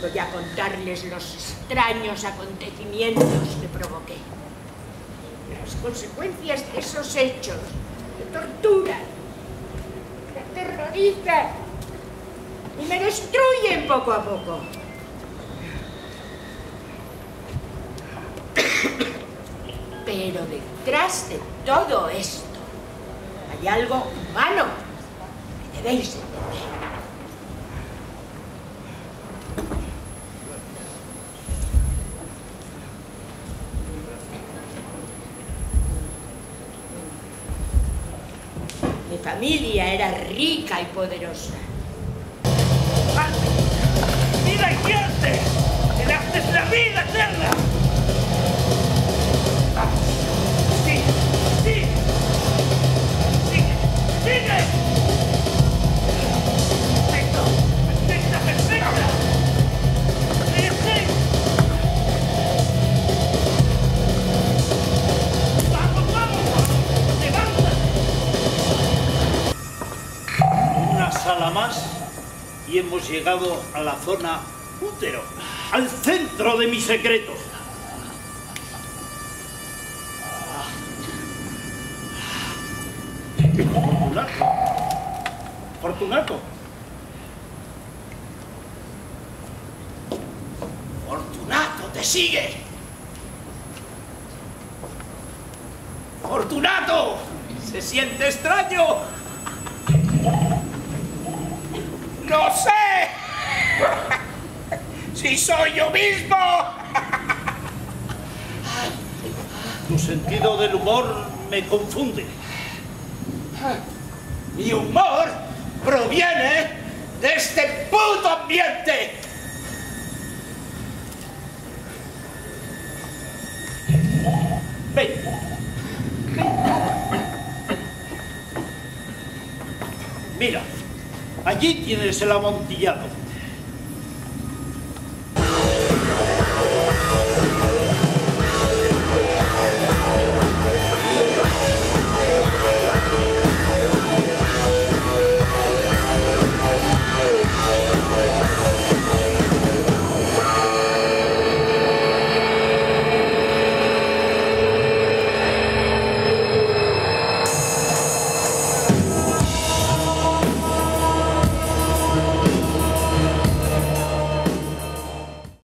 Voy a contarles los extraños acontecimientos que provoqué. Las consecuencias de esos hechos me torturan, me aterrorizan y me destruyen poco a poco. Pero detrás de todo esto hay algo humano que debéis entender. Mi familia era rica y poderosa. ¡Vida inquiete! ¡El arte es la vida eterna! ¡Sí! ¡Sí! ¡Sigue! ¡Sigue! ¡Perfecto! ¡Perfecta! ¡Perfecta! ¡Sí, sí! ¡Vamos, vamos! ¡Levanta! Una sala más y hemos llegado a la zona útero, al centro de mi secreto. Fortunato. Fortunato. Fortunato, te sigue. Fortunato. Se siente extraño. ¡No sé! ¡Si soy yo mismo! Tu sentido del humor me confunde. Mi humor proviene de este puto ambiente. Ven. Mira. Allí tienes el amontillado.